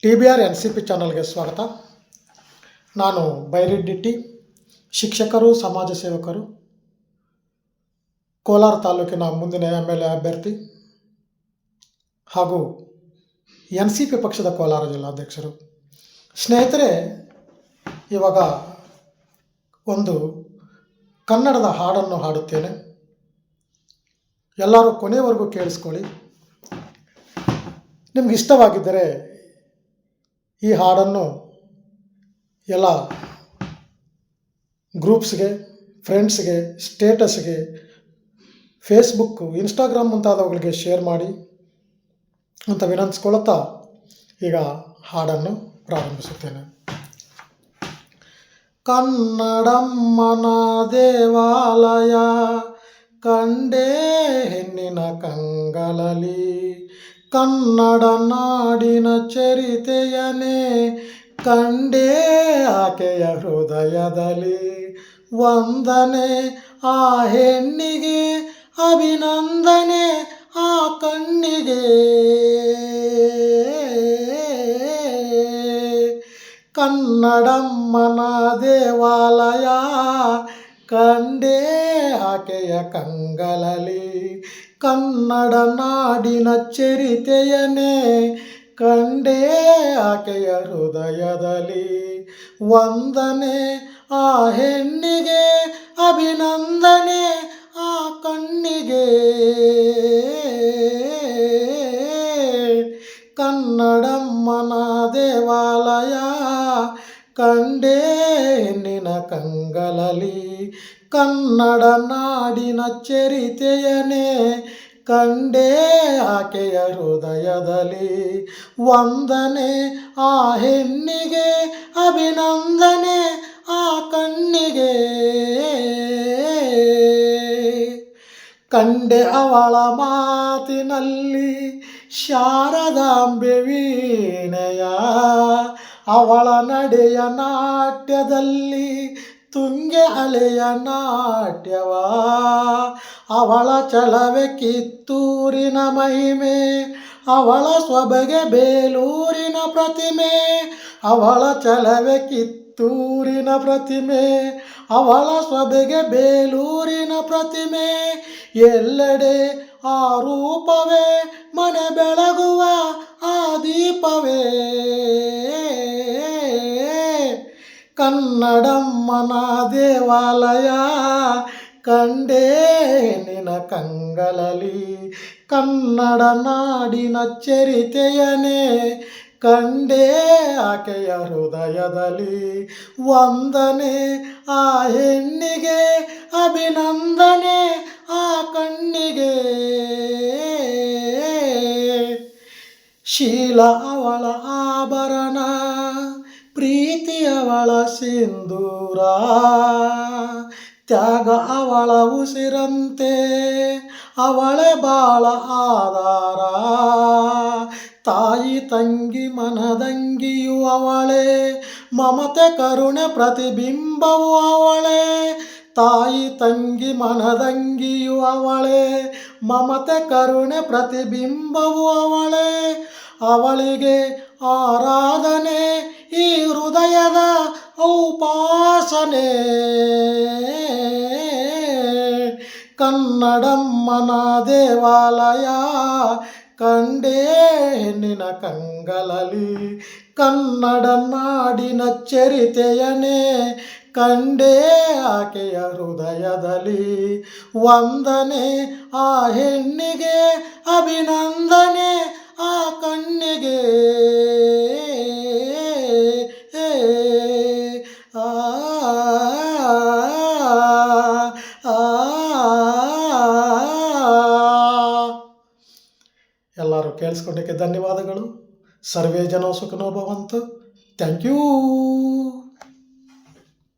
TBR NCP ಚಾನಲ್ಗೆ ಸ್ವಾಗತ. ನಾನು ಬೈರೆಡ್ಡಿ, ಶಿಕ್ಷಕರು, ಸಮಾಜ ಸೇವಕರು, ಕೋಲಾರ ತಾಲೂಕಿನ ಮುಂದಿನ MLA ಅಭ್ಯರ್ಥಿ ಹಾಗೂ NCP ಪಕ್ಷದ ಕೋಲಾರ ಜಿಲ್ಲಾಧ್ಯಕ್ಷರು. ಸ್ನೇಹಿತರೆ, ಇವಾಗ ಒಂದು ಕನ್ನಡದ ಹಾಡನ್ನು ಹಾಡುತ್ತೇನೆ. ಎಲ್ಲರೂ ಕೊನೆಯವರೆಗೂ ಕೇಳಿಸ್ಕೊಳ್ಳಿ. ನಿಮ್ಗೆ ಇಷ್ಟವಾಗಿದ್ದರೆ ಈ ಹಾಡನ್ನು ಎಲ್ಲ ಗ್ರೂಪ್ಸ್ಗೆ, ಫ್ರೆಂಡ್ಸ್ಗೆ, ಸ್ಟೇಟಸ್ಗೆ, ಫೇಸ್ಬುಕ್ಕು, ಇನ್ಸ್ಟಾಗ್ರಾಮ್ ಮುಂತಾದವುಗಳಿಗೆ ಶೇರ್ ಮಾಡಿ ಅಂತ ವಿನಂತಿಸ್ಕೊಳ್ಳುತ್ತಾ ಈಗ ಹಾಡನ್ನು ಪ್ರಾರಂಭಿಸುತ್ತೇನೆ. ಕನ್ನಡಮ್ಮನ ದೇವಾಲಯ ಕಂಡೇ ಹೆಣ್ಣಿನ ಕಂಗಳಲಿ, ಕನ್ನಡ ನಾಡಿನ ಚರಿತೆಯನೇ ಕಂಡೇ ಆಕೆಯ ಹೃದಯದಲ್ಲಿ. ವಂದನೆ ಆ ಹೆಣ್ಣಿಗೆ, ಅಭಿನಂದನೆ ಆ ಕಣ್ಣಿಗೆ. ಕನ್ನಡಮ್ಮನ ದೇವಾಲಯ ಕಂಡೇ ಆಕೆಯ ಕಂಗಳಲಿ, ಕನ್ನಡ ನಾಡಿನ ಚರಿತೆಯನೇ ಕಂಡೇ ಆಕೆಯ ಹೃದಯದಲ್ಲಿ. ವಂದನೆ ಆ ಹೆಣ್ಣಿಗೆ, ಅಭಿನಂದನೆ ಆ ಕಣ್ಣಿಗೆ. ಕನ್ನಡಮ್ಮನ ದೇವಾಲಯ ಕಂಡೇ ಹೆಣ್ಣಿನ ಕಂಗಳಲಿ, ಕನ್ನಡ ನಾಡಿನ ಚರಿತೆಯನೇ ಕಂಡೇ ಆಕೆಯ ಹೃದಯದಲ್ಲಿ. ವಂದನೆ ಆ ಹೆಣ್ಣಿಗೆ, ಅಭಿನಂದನೆ ಆ ಕಣ್ಣಿಗೆ. ಕಂಡೆ ಅವಳ ಮಾತಿನಲ್ಲಿ ಶಾರದಾಂಬೆ ವೀಣೆಯ, ಅವಳ ನಡೆಯ ನಾಟ್ಯದಲ್ಲಿ ತುಂಗೆ ಅಲೆಯ ನಾಟ್ಯವ. ಅವಳ ಛಲವೇ ಕಿತ್ತೂರಿನ ಮಹಿಮೆ, ಅವಳ ಸೊಬಗೆ ಬೇಲೂರಿನ ಪ್ರತಿಮೆ. ಅವಳ ಛಲವೇ ಕಿತ್ತೂರಿನ ಪ್ರತಿಮೆ, ಅವಳ ಸೊಬಗೆ ಬೇಲೂರಿನ ಪ್ರತಿಮೆ. ಎಲ್ಲೆಡೆ ಆ ರೂಪವೇ ಮನೆ ಬೆಳಗುವ ಆ ದೀಪವೇ. ಕನ್ನಡಮ್ಮನ ದೇವಾಲಯ ಕಂಡೇ ಹೆಣ್ಣಿನ ಕಂಗಳಲಿ, ಕನ್ನಡ ನಾಡಿನ ಚರಿತೆಯನೇ ಕಂಡೇ ಆಕೆಯ ಹೃದಯದಲ್ಲಿ. ವಂದನೆ ಆ ಹೆಣ್ಣಿಗೆ, ಅಭಿನಂದನೆ ಆ ಕಣ್ಣಿಗೆ. ಶೀಲ ಅವಳ ಆಭರಣ, ಪ್ರೀತಿ ಅವಳ ಸಿಂಧೂರ, ತ್ಯಾಗ ಅವಳ ಉಸಿರಂತೆ ಅವಳೆ ಬಾಳ ಆಧಾರ. ತಾಯಿ ತಂಗಿ ಮನದಂಗಿಯು ಅವಳೇ, ಮಮತೆ ಕರುಣೆ ಪ್ರತಿಬಿಂಬವು ಅವಳೇ. ತಾಯಿ ತಂಗಿ ಮನದಂಗಿಯು ಅವಳೇ, ಮಮತೆ ಕರುಣೆ ಪ್ರತಿಬಿಂಬವು ಅವಳೇ. ಅವಳಿಗೆ ಆರಾಧನೆ ಈ ಹೃದಯದ ಔಪಾಸನೆ. ಕನ್ನಡಮ್ಮನ ದೇವಾಲಯ ಕಂಡೇ ಹೆಣ್ಣಿನ ಕಂಗಳಲಿ, ಕನ್ನಡ ನಾಡಿನ ಚರಿತೆಯನೇ ಕಂಡೇ ಆಕೆಯ ಹೃದಯದಲ್ಲಿ. ವಂದನೆ ಆ ಹೆಣ್ಣಿಗೆ, ಅಭಿನಂದನೆ ಆ ಕಣ್ಣಿಗೆ. ಎಲ್ಲರೂ ಕೇಳಿಸ್ಕೊಂಡಕ್ಕೆ ಧನ್ಯವಾದಗಳು. ಸರ್ವೇ ಜನ ಸುಖಿನೋ ಭವಂತು. Thank you.